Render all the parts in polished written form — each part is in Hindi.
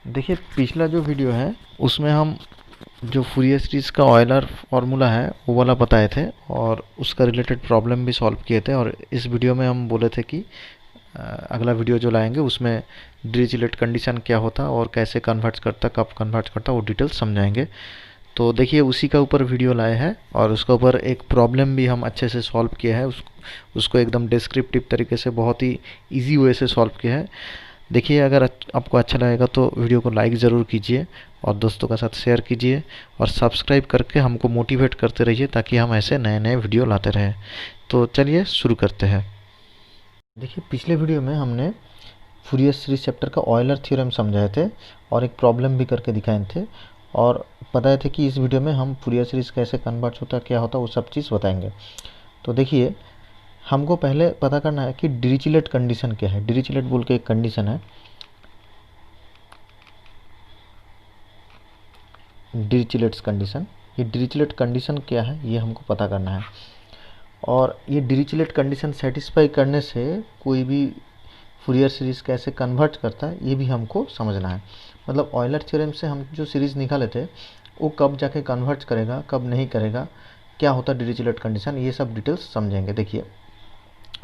देखिए पिछला जो वीडियो है उसमें हम जो फूरियर सीरीज़ का ऑयलर फार्मूला है वो वाला बताए थे और उसका रिलेटेड प्रॉब्लम भी सॉल्व किए थे। और इस वीडियो में हम बोले थे कि अगला वीडियो जो लाएंगे उसमें डिरिचलेट कंडीशन क्या होता और कैसे कन्वर्ट करता, कब कन्वर्ट करता, वो डिटेल्स समझाएंगे। तो देखिए उसी का ऊपर वीडियो लाए हैं और उसके ऊपर एक प्रॉब्लम भी हम अच्छे से सॉल्व किया है। उसको एकदम डिस्क्रिप्टिव तरीके से बहुत ही इजी वे से सॉल्व किया है। देखिए अगर आपको अच्छा लगेगा तो वीडियो को लाइक ज़रूर कीजिए और दोस्तों के साथ शेयर कीजिए और सब्सक्राइब करके हमको मोटिवेट करते रहिए ताकि हम ऐसे नए नए वीडियो लाते रहें। तो चलिए शुरू करते हैं। देखिए पिछले वीडियो में हमने फूरियर सीरीज चैप्टर का ऑयलर थ्योरम समझाए थे और एक प्रॉब्लम भी करके दिखाए थे और बताए थे कि इस वीडियो में हम फूरियर सीरीज कैसे कन्वर्ट होता है, क्या होता है, वो सब चीज़ बताएंगे। तो देखिए हमको पहले पता करना है कि डिरिचलेट कंडीशन क्या है। डिरिचलेट बोल के एक कंडीशन है, डिरिचलेट्स कंडीशन। ये डिरिचलेट कंडीशन क्या है ये हमको पता करना है और ये डिरिचलेट कंडीशन सेटिस्फाई करने से कोई भी फूरियर सीरीज़ कैसे कन्वर्ट करता है ये भी हमको समझना है। मतलब ऑयलर थ्योरम से हम जो सीरीज़ निकाले थे वो कब जाके कन्वर्ट करेगा, कब नहीं करेगा, क्या होता है डिरिचलेट कंडीशन, ये सब डिटेल्स समझेंगे। देखिए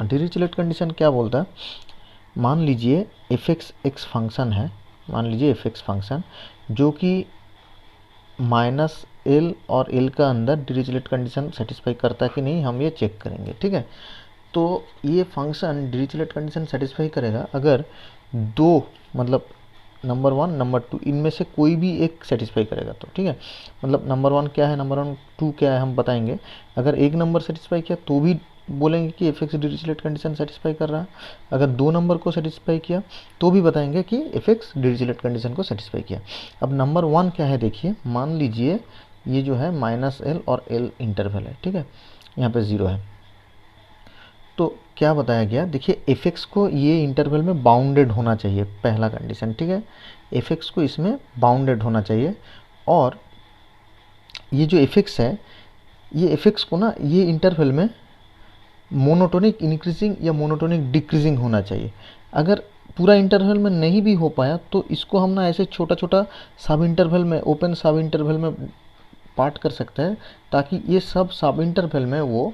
डिरिचलेट कंडीशन क्या बोलता है, मान लीजिए एफ एक्स फंक्शन है, मान लीजिए एफ एक्स फंक्शन जो कि माइनस एल और एल का अंदर डिरिचलेट कंडीशन सेटिस्फाई करता है कि नहीं हम ये चेक करेंगे। ठीक है, तो ये फंक्शन डिरिचलेट कंडीशन सेटिस्फाई करेगा अगर दो, मतलब नंबर वन नंबर टू, इनमें से कोई भी एक सेटिस्फाई करेगा तो। ठीक है, मतलब नंबर वन क्या है, नंबर वन टू क्या है हम बताएंगे। अगर एक नंबर सेटिस्फाई किया तो भी बोलेंगे कि F x Dirichlet condition satisfy कर रहा है। अगर दो नंबर को सेटिस्फाई किया तो भी बताएंगे कि एफ एक्स डिरिचलेट कंडीशन को सेटिस्फाई किया। अब नंबर वन क्या है देखिए, मान लीजिए ये जो है माइनस एल और एल इंटरवल है। ठीक है, यहाँ पे ज़ीरो है तो क्या बताया गया, देखिए एफ एक्स को ये इंटरवल में बाउंडेड होना चाहिए, पहला कंडीशन। ठीक है, एफ एक्स को इसमें बाउंडेड होना चाहिए और ये जो एफ एक्स है ये एफ एक्स को ना ये इंटरवल में मोनोटोनिक इंक्रीजिंग या मोनोटोनिक डिक्रीजिंग होना चाहिए। अगर पूरा इंटरवल में नहीं भी हो पाया तो इसको हम ना ऐसे छोटा छोटा सब इंटरवल में, ओपन सब इंटरवल में पार्ट कर सकते हैं ताकि ये सब सब इंटरवल में वो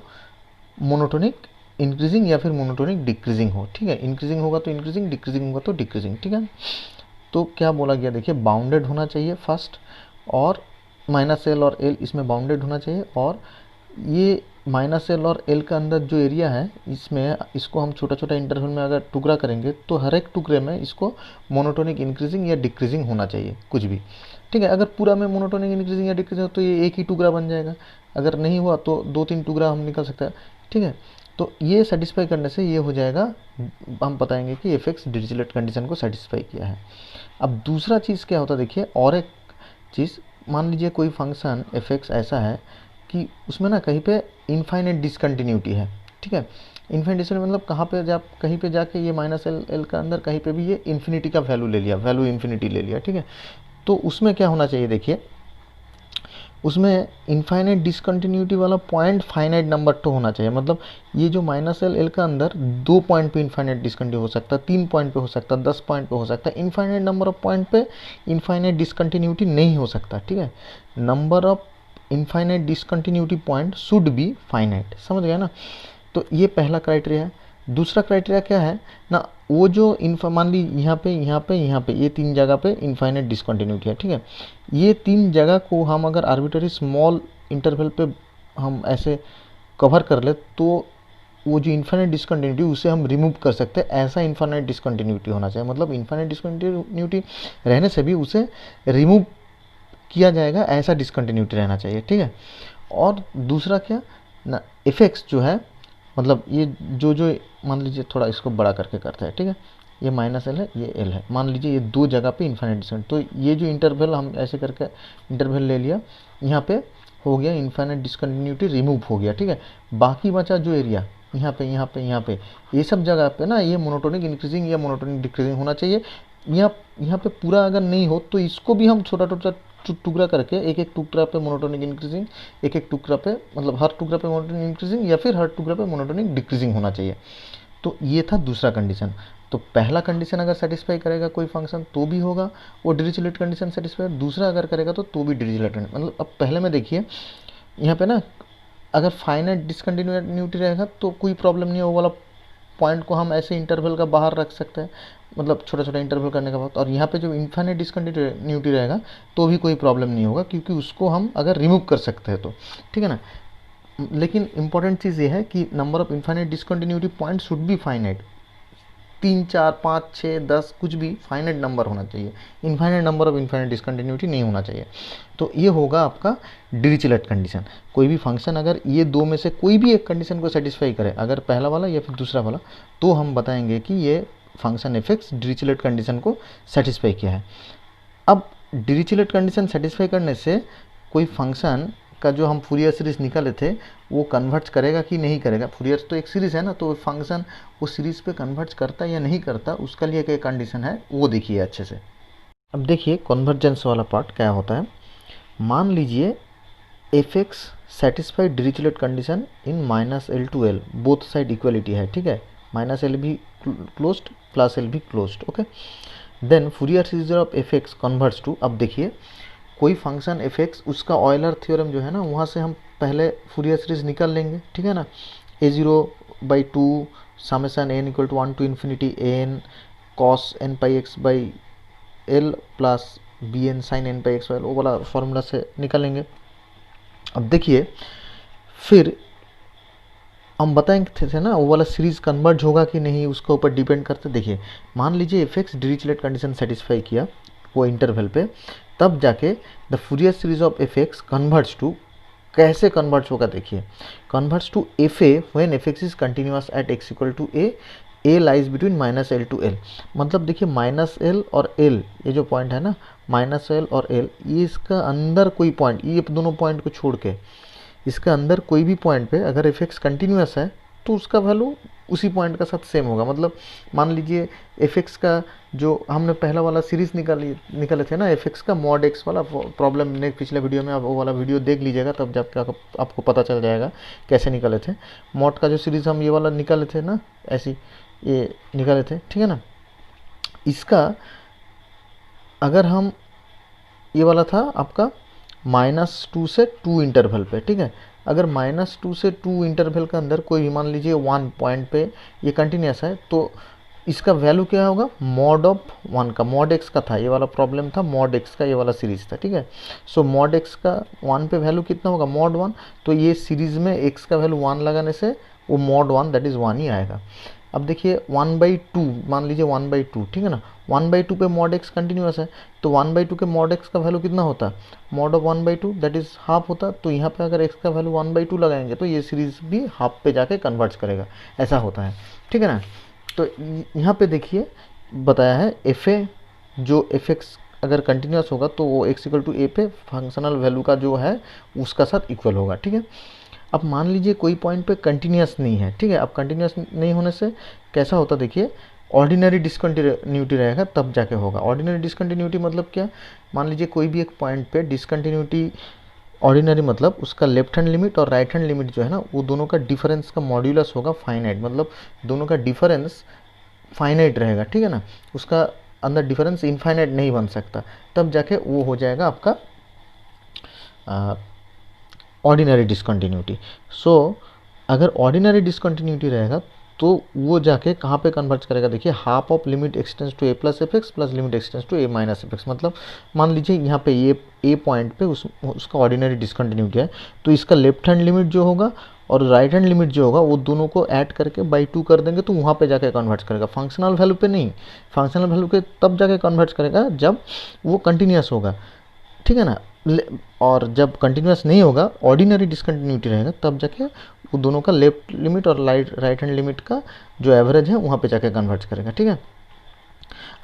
मोनोटोनिक इंक्रीजिंग या फिर मोनोटोनिक डिक्रीजिंग हो। ठीक है, इंक्रीजिंग होगा तो इंक्रीजिंग, डिक्रीजिंग होगा तो डिक्रीजिंग। ठीक है, तो क्या बोला गया देखिए, बाउंडेड होना चाहिए फर्स्ट, और माइनस एल और एल इसमें बाउंडेड होना चाहिए। और ये माइनस एल और एल का अंदर जो एरिया है इसमें इसको हम छोटा छोटा इंटरवल में अगर टुकड़ा करेंगे तो हर एक टुकड़े में इसको मोनोटोनिक इंक्रीजिंग या डिक्रीजिंग होना चाहिए कुछ भी। ठीक है, अगर पूरा में मोनोटोनिक इंक्रीजिंग या डिक्रीजिंग हो तो ये एक ही टुकड़ा बन जाएगा, अगर नहीं हुआ तो दो तीन टुकड़ा हम निकल सकता है। ठीक है, तो ये सेटिस्फाई करने से ये हो जाएगा, हम बताएंगे कि एफ एक्स डिरिचलेट कंडीशन को सेटिस्फाई किया है। अब दूसरा चीज़ क्या होता है देखिए, और एक चीज़, मान लीजिए कोई फंक्शन एफ एक्स ऐसा है कि उसमें ना कहीं पे इनफाइनाइट डिसकंटिन्यूटी है। ठीक है, इनफाइनाइट डिसकंटिन्यूटी मतलब कहाँ पे जा, कहीं पे जाके ये माइनस एल एल का अंदर कहीं पे भी ये इन्फिनिटी का वैल्यू ले लिया, वैल्यू इन्फिनिटी ले लिया। ठीक है, तो उसमें क्या होना चाहिए देखिए, उसमें इनफाइनाइट डिसकंटिन्यूटी वाला पॉइंट फाइनाइट नंबर तो होना चाहिए। मतलब ये जो माइनस एल एल का अंदर दो पॉइंट पे इनफाइनाइट डिसकंटिन्यू हो सकता है, तीन पॉइंट पे हो सकता है, 10 पॉइंट पे हो सकता है। इनफाइनाइट नंबर ऑफ पॉइंट पे इनफाइनाइट डिसकंटिन्यूटी नहीं हो सकता। ठीक है, number of infinite discontinuity point should be finite, समझ गया ना। तो ये पहला क्राइटेरिया है। दूसरा क्राइटेरिया क्या है ना, वो जो मान ली यहाँ पे यहाँ पे यहाँ पे ये तीन जगह पे इनफाइनाइट डिसकंटिन्यूटी है। ठीक है, ये तीन जगह को हम अगर आर्बिट्ररी स्मॉल इंटरवल पे हम ऐसे कवर कर ले तो वो जो इन्फाइनाइट डिसकंटिन्यूटी उसे हम रिमूव कर सकते हैं। ऐसा इन्फाइनाइट डिसकंटिन्यूटी होना चाहिए, मतलब इन्फाइनाइट डिसकंटिन्यूटी रहने से भी उसे रिमूव किया जाएगा, ऐसा डिसकंटिन्यूटी रहना चाहिए। ठीक है, और दूसरा क्या ना, एफ एक्स जो है, मतलब ये जो जो मान लीजिए थोड़ा इसको बड़ा करके करते हैं। ठीक है, ये माइनस एल है, ये एल है, मान लीजिए ये दो जगह पे इन्फाइनाइट डिस्टेंस, तो ये जो इंटरवल हम ऐसे करके इंटरवल ले लिया, यहाँ पे हो गया इन्फाइनाइट डिसकंटिन्यूटी रिमूव हो गया। ठीक है, बाकी बचा जो एरिया यहाँ पे यहाँ पे यहाँ पे ये सब जगह पे ना ये मोनोटोनिक इंक्रीजिंग या मोनोटोनिक डिक्रीजिंग होना चाहिए। यहाँ पे पूरा अगर नहीं हो तो इसको भी हम छोटा छोटा टुकड़ा करके, एक एक टुकड़ा पे मोनोटोनिक इंक्रीजिंग, एक एक टुकड़ा पे, मतलब हर टुकड़ा पे मोनोटोनिक इंक्रीजिंग या फिर हर टुकड़ा पे मोनोटोनिक डिक्रीजिंग होना चाहिए। तो ये था दूसरा कंडीशन। तो पहला कंडीशन अगर सेटिस्फाई करेगा कोई फंक्शन तो भी होगा वो डिरिचलेट कंडीशन सेटिस्फाई, दूसरा अगर करेगा तो भी डिरिचलेट मतलब। अब पहले में देखिए यहाँ पे ना अगर फाइनाइट डिसकंटिन्यूटी रहेगा तो कोई प्रॉब्लम नहीं है, वो वाला पॉइंट को हम ऐसे इंटरवल का बाहर रख सकते हैं, मतलब छोटा छोटा इंटरवल करने के बाद। और यहाँ पे जो इन्फाइनाइट डिसकंटिन्यूटी रहेगा तो भी कोई प्रॉब्लम नहीं होगा, क्योंकि उसको हम अगर रिमूव कर सकते हैं तो, ठीक है ना। लेकिन इंपॉर्टेंट चीज़ ये है कि number of infinite discontinuity point should be finite, 3 4 5 6 10 कुछ भी फाइनाइट नंबर होना चाहिए, infinite number of infinite discontinuity नहीं होना चाहिए। तो ये होगा आपका डिरिचलेट कंडीशन। कोई भी फंक्शन अगर ये दो में से कोई भी एक कंडीशन को सेटिस्फाई करे, अगर पहला वाला या फिर दूसरा वाला, तो हम बताएंगे कि ये फंक्शन एफ डिरिचलेट कंडीशन को सेटिस्फाई किया है। अब डिरिचलेट कंडीशन सेटिस्फाई करने से कोई फंक्शन का जो हम फूरियर सीरीज निकाले थे वो कन्वर्ट करेगा कि नहीं करेगा। फूरियर तो एक सीरीज़ है ना, तो फंक्शन वो सीरीज़ पे कन्वर्ट करता या नहीं करता, उसका लिए क्या कंडीशन है वो देखिए अच्छे से। अब देखिए कन्वर्जेंस वाला पार्ट क्या होता है। मान लीजिए f x satisfied Dirichlet condition in -L to L, both side equality है, ठीक है, -L भी क्लोज्ड +L भी closed, okay. Then Fourier series of f x converts to, अब देखिए कोई फंक्शन एफ एक्स, उसका ऑयलर थ्योरम जो है ना, वहाँ से हम पहले फूरियर सीरीज निकाल लेंगे, ठीक है ना। a0/2 summation n = 1 to infinity an cos nπx/l plus bn sin nπx/l, वो वाला फॉर्मूला से निकालेंगे। अब देखिए फिर हम बताएंगे थे ना वो वाला सीरीज कन्वर्ज होगा कि नहीं, उसके ऊपर डिपेंड करते। देखिए मान लीजिए f x Dirichlet condition satisfy किया वो इंटरवल पे, तब जाके the Fourier series of f x converts to, कैसे कन्वर्ट्स होगा देखिए, converts to f a when f x is continuous at x equal to a lies between -L to L। मतलब देखिए -L और L, ये जो पॉइंट है ना -L और L, ये इसका अंदर कोई पॉइंट, ये दोनों पॉइंट को छोड़ के इसके अंदर कोई भी पॉइंट पे अगर एफ एक्स कंटिन्यूअस है तो उसका वैल्यू उसी पॉइंट का साथ सेम होगा। मतलब मान लीजिए एफ एक्स का जो हमने पहला वाला सीरीज निकाले थे ना एफ एक्स का मॉड एक्स वाला प्रॉब्लम, ने पिछले वीडियो में आप वो वाला वीडियो देख लीजिएगा, तब जब आपको पता चल जाएगा कैसे निकाले थे। मॉड का जो सीरीज हम ये वाला निकाले थे ना, ऐसी ये निकाले थे, ठीक है ना। इसका अगर हम, ये वाला था आपका -2 से 2 इंटरवल पे, ठीक है। अगर -2 से 2 इंटरवल के अंदर कोई भी मान लीजिए 1 पॉइंट पे ये कंटिन्यूस है, तो इसका वैल्यू क्या होगा, मॉड ऑफ 1 का, मॉड एक्स का था ये वाला प्रॉब्लम था, मॉड एक्स का ये वाला सीरीज था, ठीक है। सो मॉड एक्स का 1 पे वैल्यू कितना होगा, मॉड 1, तो ये सीरीज में एक्स का वैल्यू 1 लगाने से वो मॉड 1 दैट इज़ 1 ही आएगा। अब देखिए 1/2, मान लीजिए 1/2, ठीक है ना, 1/2 पे मॉड एक्स कंटिन्यूस है, तो 1/2 के मॉड एक्स का वैल्यू कितना होता, mod of 1/2 that is half होता। तो यहाँ पे अगर एक्स का वैल्यू 1/2 लगाएंगे तो ये सीरीज भी हाफ पे जाके कन्वर्ट करेगा, ऐसा होता है, ठीक है ना। तो यहाँ पे देखिए बताया है एफ ए, जो एफ एक्स अगर कंटिन्यूस होगा तो वो एक्स इक्वल टू ए पे फंक्शनल वैल्यू का जो है उसका साथ इक्वल होगा, ठीक है। अब मान लीजिए कोई पॉइंट पे कंटिन्यूस नहीं है, ठीक है। अब कंटिन्यूस नहीं होने से कैसा होता देखिए, ऑर्डिनरी डिसकंटिन्यूटी रहेगा तब जाके होगा। ऑर्डिनरी डिसकंटिन्यूटी मतलब क्या, मान लीजिए कोई भी एक पॉइंट पे डिसकंटिन्यूटी, ऑर्डिनरी मतलब उसका लेफ्ट हैंड लिमिट और राइट हैंड लिमिट जो है ना, वो दोनों का डिफरेंस का मॉड्यूलस होगा फाइनाइट, मतलब दोनों का डिफरेंस फाइनाइट रहेगा, ठीक है ना। उसका अंदर डिफरेंस इनफाइनाइट नहीं बन सकता, तब जाके वो हो जाएगा आपका ऑर्डिनरी डिसकंटिन्यूटी। सो अगर ऑर्डिनरी डिसकंटिन्यूटी रहेगा तो वो जाके कहाँ पे कन्वर्ट करेगा, देखिए half of limit x tends to a plus f x plus limit x tends to a minus f x. मतलब मान लीजिए यहाँ पे ये ए पॉइंट पे उसका ऑर्डिनरी डिसकंटिन्यूटी है, तो इसका लेफ्ट हैंड लिमिट जो होगा और राइट हैंड लिमिट जो होगा वो दोनों को ऐड करके बाई 2 कर देंगे, तो वहाँ पे जाके कन्वर्ट करेगा, फंक्शनल वैल्यू पे नहीं। फंक्शनल वैल्यू पे तब जाके कन्वर्ट करेगा जब वो कंटिन्यूस होगा, ठीक है ना। और जब कंटिन्यूस नहीं होगा, ऑर्डिनरी डिसकंटिन्यूटी रहेगा, तब जाके वो दोनों का लेफ्ट लिमिट और राइट हैंड लिमिट का जो एवरेज है वहाँ पे जाके कन्वर्ट करेगा, ठीक है।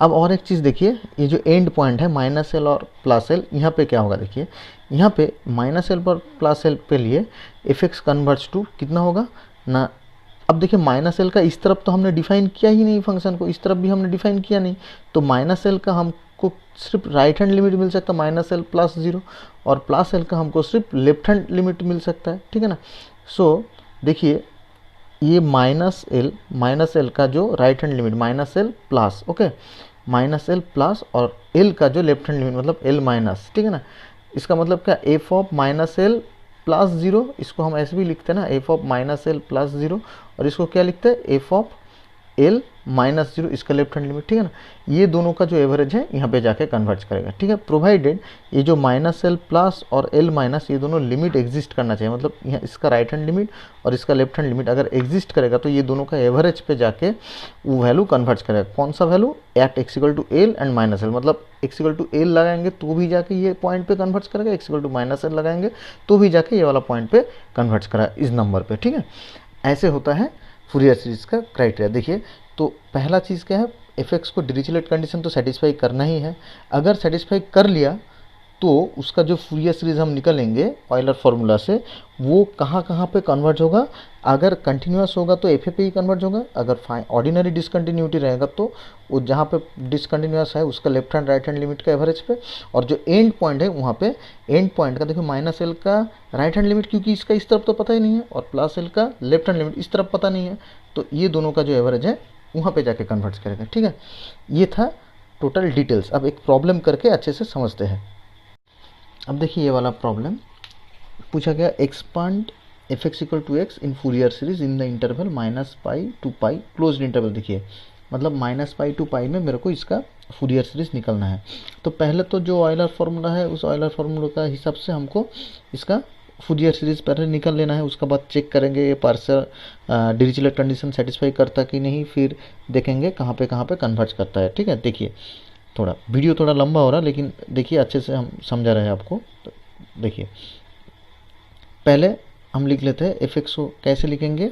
अब और एक चीज़ देखिए, ये जो एंड पॉइंट है -L और +L, यहाँ पे क्या होगा देखिए, यहाँ पे -L पर +L पे लिए एफ एक्स कन्वर्ट्स टू कितना होगा ना। अब देखिए -L का इस तरफ तो हमने डिफाइन किया ही नहीं फंक्शन को, इस तरफ भी हमने डिफाइन किया नहीं, तो -L का हमको सिर्फ राइट हैंड लिमिट मिल सकता है -L + 0, और +L का हमको सिर्फ लेफ्ट हैंड लिमिट मिल सकता है, ठीक है ना। सो देखिए ये माइनस एल का जो right hand limit minus L plus, okay, minus L plus और एल का जो लेफ्ट हैंड लिमिट मतलब एल माइनस, ठीक है ना। इसका मतलब क्या, F of minus L plus zero, इसको हम ऐसे भी लिखते हैं ना, F of minus L plus zero, और इसको क्या लिखते हैं, F of L minus zero, इसका लेफ्ट हैंड लिमिट, ठीक है ना। ये दोनों का जो एवरेज है यहाँ पे जाके कन्वर्ट करेगा, ठीक है, प्रोवाइडेड ये जो माइनस एल प्लस और एल माइनस ये दोनों लिमिट एग्जिस्ट करना चाहिए, मतलब यहाँ इसका राइट हैंड लिमिट और इसका लेफ्ट हैंड लिमिट अगर एग्जिस्ट करेगा तो ये दोनों का एवरेज पे जाके वो वैल्यू कन्वर्ट करेगा। कौन सा value, at x equal to l and minus l, मतलब एक्स इक्वल टू एल लगाएंगे तो भी जाके ये पॉइंट पे कन्वर्ट करेगा, x equal to minus l लगाएंगे तो भी जाके ये वाला पॉइंट पे कन्वर्ट करेगा इस नंबर पे, ठीक है। ऐसे होता है फूरियर सीरीज का क्राइटेरिया। देखिए तो पहला चीज़ क्या है, एफ को डिरिचलेट कंडीशन तो सेटिस्फाई करना ही है। अगर सेटिस्फाई कर लिया तो उसका जो फूरियर सीरीज हम निकलेंगे ऑयलर फार्मूला से वो कहाँ कहाँ पे कन्वर्ट होगा। अगर कंटिन्यूस होगा तो एफ पे ही कन्वर्ट होगा, अगर ऑर्डिनरी डिसकंटिन्यूटी रहेगा तो वो जहाँ पे डिसकंटिन्यूस है उसका left hand right hand limit का एवरेज पे, और जो एंड पॉइंट है वहाँ पे एंड पॉइंट का देखो माइनस एल का राइट हैंड लिमिट, क्योंकि इसका इस तरफ तो पता ही नहीं है, और प्लस एल का लेफ्ट हैंड लिमिट इस तरफ पता नहीं है, तो ये दोनों का जो एवरेज है वहाँ पे जाके कन्वर्ट करेगा, ठीक है। ये था टोटल डिटेल्स। अब एक प्रॉब्लम करके अच्छे से समझते हैं। अब देखिए ये वाला प्रॉब्लम पूछा गया, expand f x equal to x in Fourier series in the interval minus pi to pi close interval. देखिए मतलब माइनस पाई टू पाई में मेरे को इसका फूरियर सीरीज निकलना है। तो पहले तो जो ऑयलर फार्मूला है उस ऑयलर फार्मूला का हिसाब से हमको इसका फूरियर सीरीज पहले निकल लेना है, उसका बाद चेक करेंगे ये पार्शियल डिरिचलेट कंडीशन सेटिस्फाई करता कि नहीं, फिर देखेंगे कहाँ पे कन्वर्ट करता है, ठीक है। देखिए थोड़ा वीडियो थोड़ा लंबा हो रहा है लेकिन देखिए अच्छे से हम समझा रहे हैं आपको। तो देखिए पहले हम लिख लेते हैं एफ एक्स को कैसे लिखेंगे,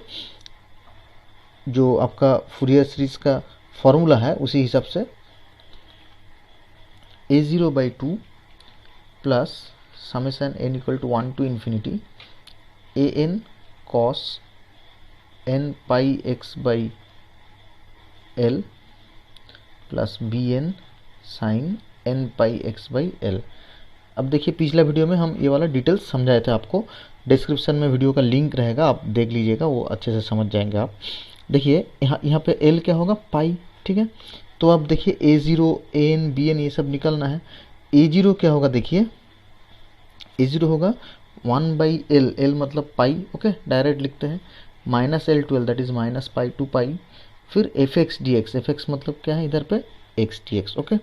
जो आपका फूरियर सीरीज का फॉर्मूला है उसी हिसाब से a0/2 plus summation n equal to 1 to infinity an cos n पाई x by l plus bn sine n पाई x बाई l। अब देखिए पिछला वीडियो में हम ये वाला डिटेल्स समझाए थे आपको, डिस्क्रिप्शन में वीडियो का लिंक रहेगा, आप देख लीजिएगा, वो अच्छे से समझ जाएंगे आप। देखिए यहाँ पे l क्या होगा, पाई, ठीक है। तो अब देखिए a0 an bn ये सब निकलना है। a0 क्या होगा, देखिए a0 होगा 1/l, l मतलब पाई, ओके, डायरेक्ट लिखते हैं, minus l to l that is minus pi to pi, फिर f x d x, f x मतलब क्या है इधर पे एक्स डी एक्स, ओके।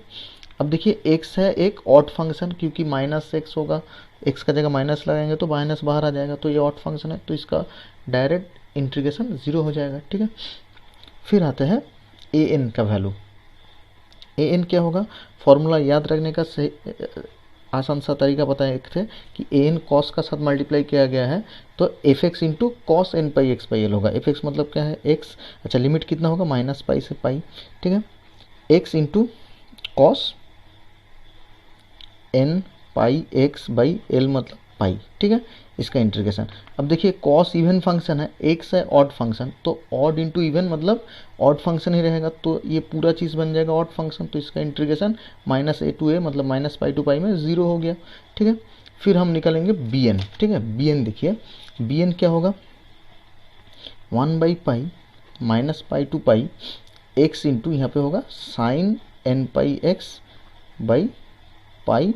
अब देखिए x है एक ऑड फंक्शन, क्योंकि माइनस एक्स होगा, x का जगह माइनस लगाएंगे तो माइनस बाहर आ जाएगा, तो ये ऑड फंक्शन है तो इसका डायरेक्ट इंटीग्रेशन 0 हो जाएगा, ठीक है। फिर आते हैं ए एन का वैल्यू। ए एन क्या होगा, फॉर्मूला याद रखने का सही आसान सा तरीका बताए थे कि ए एन कॉस का साथ मल्टीप्लाई किया गया है तो f x into cos n pi x by l होगा। एफ एक्स मतलब क्या है, एक्स, अच्छा लिमिट कितना होगा, माइनस पाई से पाई, ठीक है, x into cos n pi x by l मतलब पाई, ठीक है, इसका इंटीग्रेशन। अब देखिए कॉस इवन फंक्शन है, एक्स है ऑड फंक्शन, तो ऑड इंटू इवन मतलब ऑड फंक्शन ही रहेगा, तो ये पूरा चीज़ बन जाएगा ऑड फंक्शन, तो इसका इंटीग्रेशन माइनस ए टू ए मतलब माइनस पाई टू पाई में 0 हो गया, ठीक है। फिर हम निकालेंगे बी एन, ठीक है, बी एन देखिए बी एन क्या होगा, 1/पाई minus pi to pi x into यहाँ पे होगा sine n pi x by pi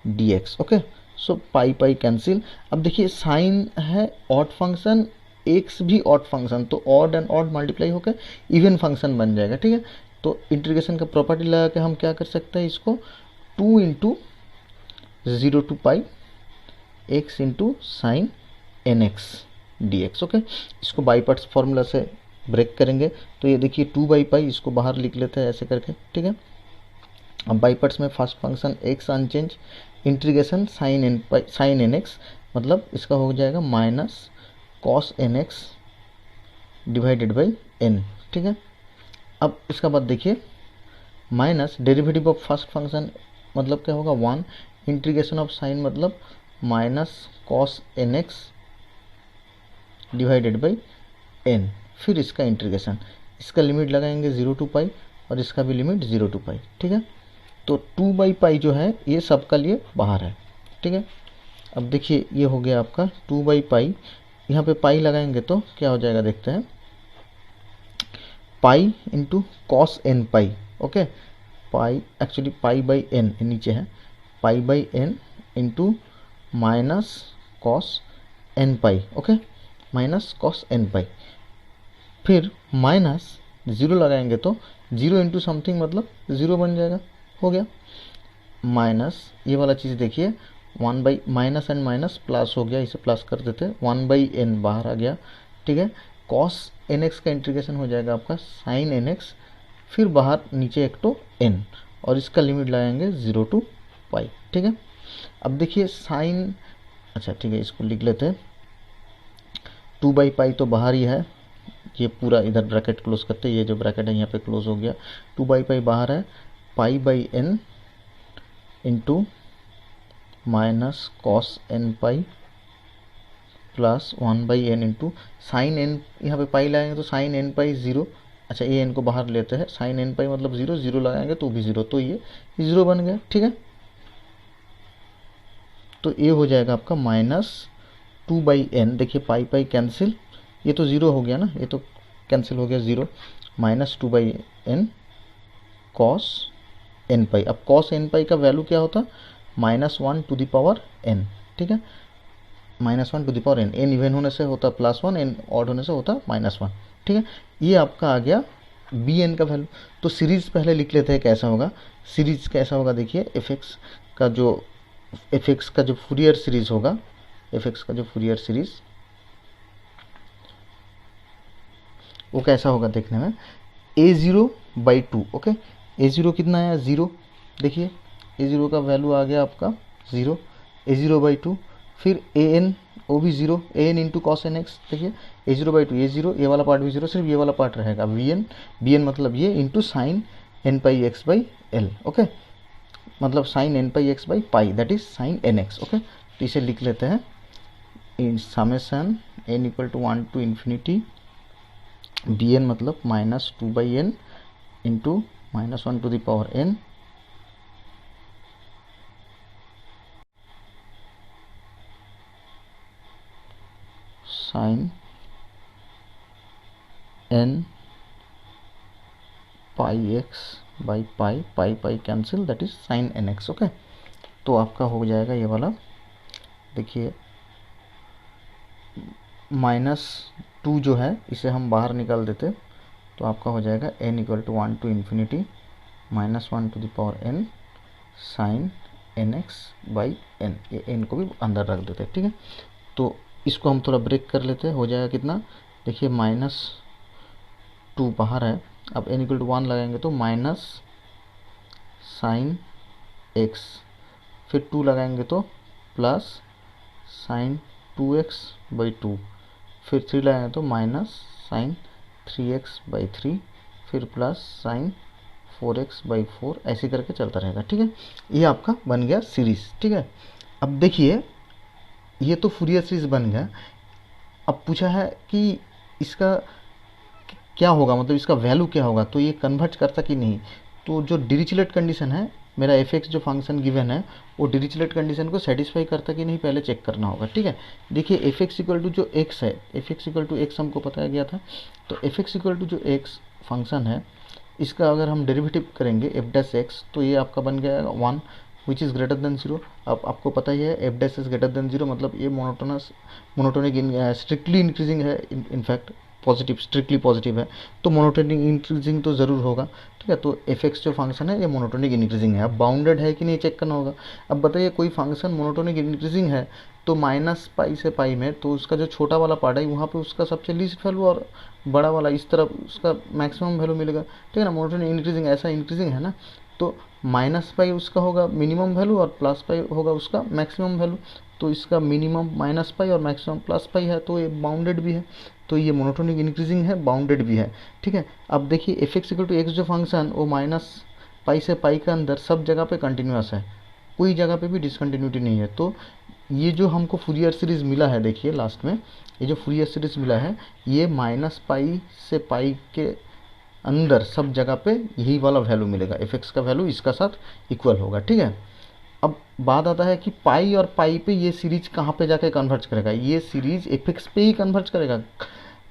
d x, okay. So pi pi cancel. अब देखिए साइन है ऑड फंक्शन, एक्स भी ऑड फंक्शन, तो ऑड एंड ऑड मल्टीप्लाई होकर इवन फंक्शन बन जाएगा, ठीक है। तो इंटीग्रेशन का प्रॉपर्टी लगा के हम क्या कर सकते हैं, इसको 2 into 0 to pi x into sine n x d x, okay. इसको बाई पार्ट्स फॉर्मूला से ब्रेक करेंगे तो ये देखिए 2/पाई, इसको बाहर लिख लेते हैं ऐसे करके, ठीक है। अब बाई पार्ट्स में first function x unchange, integration sine n x मतलब इसका हो जाएगा minus cos n x divided by n, ठीक है। अब इसका बाद देखिए minus derivative of first function मतलब क्या होगा 1, इंटीग्रेशन ऑफ साइन मतलब minus cos n x divided by n, फिर इसका इंटीग्रेशन, इसका लिमिट लगाएंगे 0 टू पाई और इसका भी लिमिट 0 टू पाई, ठीक है। तो 2/पाई जो है ये सबका लिए बाहर है, ठीक है। अब देखिए ये हो गया आपका 2/पाई, यहाँ पे पाई लगाएंगे तो क्या हो जाएगा देखते हैं, pi into cos n pi, okay, pi actually pi by n नीचे है, pi by n into minus cos n pi, okay, minus cos n pi, फिर माइनस ज़ीरो लगाएंगे तो ज़ीरो इंटू समथिंग मतलब ज़ीरो बन जाएगा, हो गया, माइनस ये वाला चीज़ देखिए, one by minus n minus plus हो गया, इसे प्लस कर देते, वन बाई एन बाहर आ गया, ठीक है, कॉस एन एक्स का इंटीग्रेशन हो जाएगा आपका साइन एन एक्स, फिर बाहर नीचे एक तो एन, और इसका लिमिट लगाएंगे 0 टू पाई, ठीक है। अब देखिए साइन, अच्छा ठीक है, इसको लिख लेते हैं, 2 बाई पाई तो बाहर ही है, ये पूरा इधर ब्रैकेट क्लोज करते हैं, ये जो ब्रैकेट है यहाँ पे क्लोज हो गया, 2 बाई पाई बाहर है, pi by n into minus cos n pi plus 1 by n into sine n, यहाँ पे पाई लगाएंगे तो साइन एन पाई 0, अच्छा ये एन को बाहर लेते हैं, साइन एन पाई मतलब 0, 0 लगाएंगे तो भी 0, तो ये 0 बन गया, ठीक है। तो ये हो जाएगा आपका माइनस 2 बाई एन, देखिए पाई पाई कैंसिल, ये तो 0 हो गया ना, ये तो कैंसिल हो गया 0, minus 2 by n cos n pi, अब कॉस एन पाई का वैल्यू क्या होता, -1 टू द पावर एन, ठीक है, -1 to the power n, n even होने से होता +1, एन ऑड होने से होता -1, ठीक है। ये आपका आ गया बी एन का वैल्यू। तो सीरीज पहले लिख लेते हैं कैसा होगा, सीरीज कैसा होगा देखिए, एफ एक्स का जो फूरियर सीरीज होगा, एफ एक्स का जो फूरियर सीरीज वो कैसा होगा देखने में, a0/2, ओके, a0 कितना आया 0, देखिए a0 का वैल्यू आ गया आपका 0, a0/2, फिर an वो भी 0, an into cos n x, देखिए a0/2 ये 0, ये वाला पार्ट भी 0, सिर्फ ये वाला पार्ट रहेगा bn मतलब ये into sine n pi x by l, okay, मतलब sine n pi x by pi, that is sine n x, okay. तो इसे लिख लेते हैं in summation n equal to 1 to infinity bn मतलब -2 by n into -1 to the power n sine n pi x by pi, pi pi cancel, that is sine n x, okay. तो आपका हो जाएगा ये वाला, देखिए -2 जो है इसे हम बाहर निकाल देते, तो आपका हो जाएगा n equal to 1 to infinity -1 to the power n sine n x by n, ये n को भी अंदर रख देते, ठीक है। तो इसको हम थोड़ा ब्रेक कर लेते हैं, हो जाएगा कितना, देखिए -2 बाहर है, अब n इक्वल टू 1 लगाएंगे तो माइनस साइन एक्स, फिर 2 लगाएंगे तो प्लस साइन 2x/2, फिर 3 लगाएंगे तो माइनस साइन 3x/3, फिर प्लस साइन 4x/4, ऐसे करके चलता रहेगा, ठीक है। ये आपका बन गया सीरीज, ठीक है। अब देखिए ये तो फूरियर सीरीज बन गया, अब पूछा है कि इसका क्या होगा, मतलब इसका वैल्यू क्या होगा, तो ये कन्वर्ट करता कि नहीं, तो जो डिरिचलेट कंडीशन है, मेरा एफ एक्स जो फंक्शन गिवन है वो डिरिचलेट कंडीशन को सेटिस्फाई करता कि नहीं पहले चेक करना होगा, ठीक है। देखिए एफ एक्स इक्वल टू जो एक्स है, f x equal to x हमको बताया गया था, तो एफ एक्स इक्वल टू जो एक्स फंक्शन है इसका अगर हम डेरिवेटिव करेंगे एफ डैश एक्स, तो ये आपका बन गया 1 विच इज़ ग्रेटर देन 0। अब आपको पता ही है F dash is greater than 0 मतलब ये मोनोटोनिक स्ट्रिक्टली इंक्रीजिंग है, इनफैक्ट पॉजिटिव, स्ट्रिक्टली पॉजिटिव है, तो मोनोटोनिक इंक्रीजिंग तो ज़रूर होगा, ठीक है। तो एफ एक्स जो फंक्शन है ये मोनोटोनिक इंक्रीजिंग है, अब बाउंडेड है कि नहीं चेक करना होगा। अब बताइए कोई फंक्शन मोनोटोनिक इंक्रीजिंग है तो -पाई से पाई में, तो उसका जो छोटा वाला पार्ट है वहाँ पे उसका सबसे लीस्ट वैल्यू और बड़ा वाला इस तरफ उसका मैक्सिमम वैल्यू मिलेगा, ठीक है ना। मोनोटोनिक इंक्रीजिंग ऐसा इंक्रीजिंग है ना, तो -पाई उसका होगा मिनिमम वैल्यू और +पाई होगा उसका मैक्सिमम वैल्यू, तो इसका मिनिमम -पाई और मैक्सिमम +पाई है, तो ये बाउंडेड भी है, तो ये मोनोटोनिक इंक्रीजिंग है, बाउंडेड भी है, ठीक है। अब देखिए f x equal to x जो फंक्शन वो -पाई से पाई के अंदर सब जगह पे कंटिन्यूस है, कोई जगह पे भी डिसकंटिन्यूटी नहीं है। तो ये जो हमको फूरियर सीरीज मिला है, देखिए लास्ट में ये जो फूरियर सीरीज मिला है ये -पाई से पाई के अंदर सब जगह पे यही वाला वैल्यू मिलेगा, एफ एक्स का वैल्यू इसका साथ इक्वल होगा, ठीक है। अब बात आता है कि पाई और पाई पे ये सीरीज कहाँ पे जाके कन्वर्ज करेगा, ये सीरीज एफ एक्स पे ही कन्वर्ज करेगा,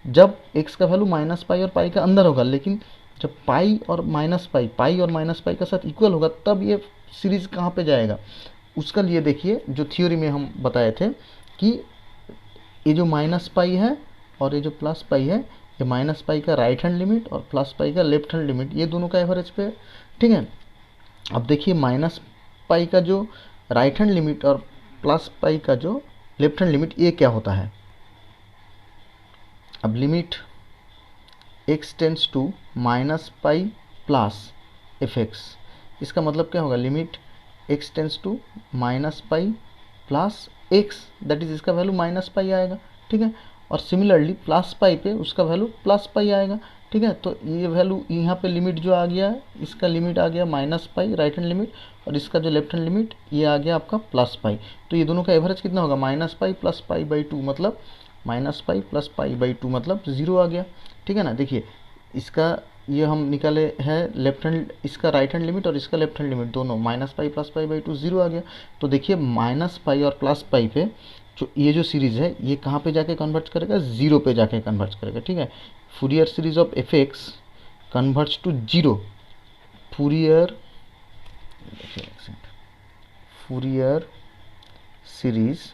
जब x का वैल्यू माइनस पाई और पाई का अंदर होगा, लेकिन जब पाई और माइनस पाई का साथ इक्वल होगा तब ये सीरीज कहाँ पे जाएगा। उसका लिए देखिए जो थ्योरी में हम बताए थे कि ये जो माइनस पाई है और ये जो प्लस पाई है, ये माइनस पाई का राइट हैंड लिमिट और प्लस पाई का लेफ्ट हैंड लिमिट, ये दोनों का एवरेज पे, ठीक है। अब देखिए माइनस पाई का जो राइट हैंड लिमिट और प्लस पाई का जो लेफ्ट हैंड लिमिट, ये क्या होता है। अब limit x tends to minus pi plus f x, इसका मतलब क्या होगा, limit x tends to minus pi plus x, that is इसका वैल्यू माइनस पाई आएगा, ठीक है। और सिमिलरली प्लस पाई पे उसका वैल्यू प्लस पाई आएगा, ठीक है। तो ये वैल्यू यहाँ पे लिमिट जो आ गया है, इसका लिमिट आ गया minus pi right hand limit, और इसका जो लेफ्ट हैंड लिमिट ये आ गया आपका प्लस पाई। तो ये दोनों का एवरेज कितना होगा, minus pi plus pi by two, मतलब minus pi plus pi by two मतलब 0 आ गया, ठीक है ना। देखिए इसका ये हम निकाले हैं लेफ्ट हैंड, इसका राइट हैंड लिमिट और इसका लेफ्ट हैंड लिमिट दोनों, minus pi plus pi by to 0 आ गया। तो देखिए माइनस पाई और प्लस पाई पे जो ये जो सीरीज़ है ये कहाँ पे जाके कन्वर्ट करेगा, 0 पे जाके कन्वर्ट करेगा, ठीक है। Fourier series of f x converts to 0, Fourier series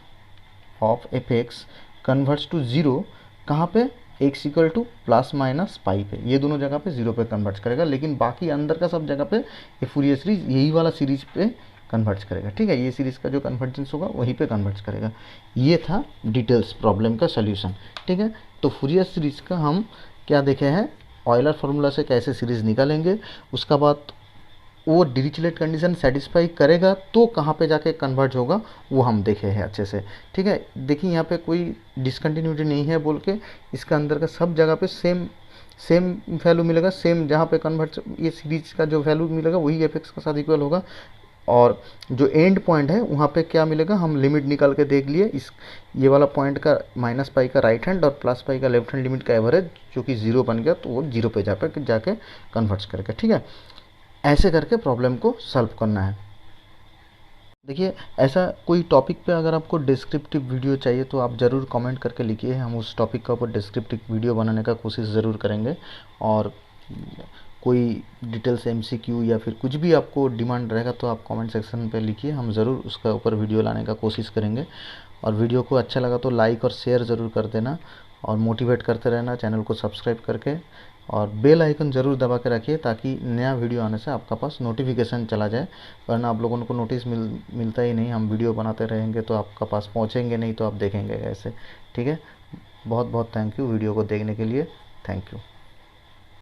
of f x converts to 0 कहाँ पे, x equal to plus minus pi पे, ये दोनों जगह पे 0 पे कन्वर्ट करेगा, लेकिन बाकी अंदर का सब जगह पे ये फूरियर सीरीज यही वाला सीरीज पे कन्वर्ट करेगा, ठीक है। ये सीरीज का जो कन्वर्जेंस होगा वहीं पे कन्वर्ट करेगा। ये था डिटेल्स प्रॉब्लम का सोल्यूशन, ठीक है। तो फूरियर सीरीज का हम क्या देखे हैं, ऑयलर फार्मूला से कैसे सीरीज निकालेंगे, उसका बाद वो डिरिचलेट कंडीशन सेटिस्फाई करेगा तो कहाँ पे जाके कन्वर्ट होगा वो हम देखे हैं अच्छे से, ठीक है। देखिए यहाँ पे कोई डिसकंटिन्यूटी नहीं है बोल के, इसका अंदर का सब जगह पे सेम वैल्यू मिलेगा, सेम जहाँ पे कन्वर्ट ये सीरीज का जो वैल्यू मिलेगा वही एफ एक्स के साथ इक्वल होगा। और जो एंड पॉइंट है वहाँ पे क्या मिलेगा, हम लिमिट निकाल के देख लिए, इस ये वाला पॉइंट का माइनस पाई का राइट हैंड और प्लस पाई का लेफ्ट हैंड लिमिट का एवरेज जो कि 0 बन गया, तो वो 0 पे जाके कन्वर्ट करेगा, ठीक है। ऐसे करके प्रॉब्लम को सॉल्व करना है। देखिए ऐसा कोई टॉपिक पे अगर आपको डिस्क्रिप्टिव वीडियो चाहिए तो आप ज़रूर कमेंट करके लिखिए, हम उस टॉपिक का ऊपर डिस्क्रिप्टिव वीडियो बनाने का कोशिश ज़रूर करेंगे। और कोई डिटेल्स एमसीक्यू या फिर कुछ भी आपको डिमांड रहेगा तो आप कमेंट सेक्शन पे लिखिए, हम ज़रूर उसका ऊपर वीडियो लाने का कोशिश करेंगे। और वीडियो को अच्छा लगा तो लाइक और शेयर ज़रूर कर देना, और मोटिवेट करते रहना चैनल को सब्सक्राइब करके, और बेल आइकन ज़रूर दबा के रखिए ताकि नया वीडियो आने से आपका पास नोटिफिकेशन चला जाए, वरना आप लोगों को नोटिस मिलता ही नहीं, हम वीडियो बनाते रहेंगे तो आपका पास पहुंचेंगे नहीं तो आप देखेंगे कैसे, ठीक है। बहुत बहुत थैंक यू वीडियो को देखने के लिए, थैंक यू।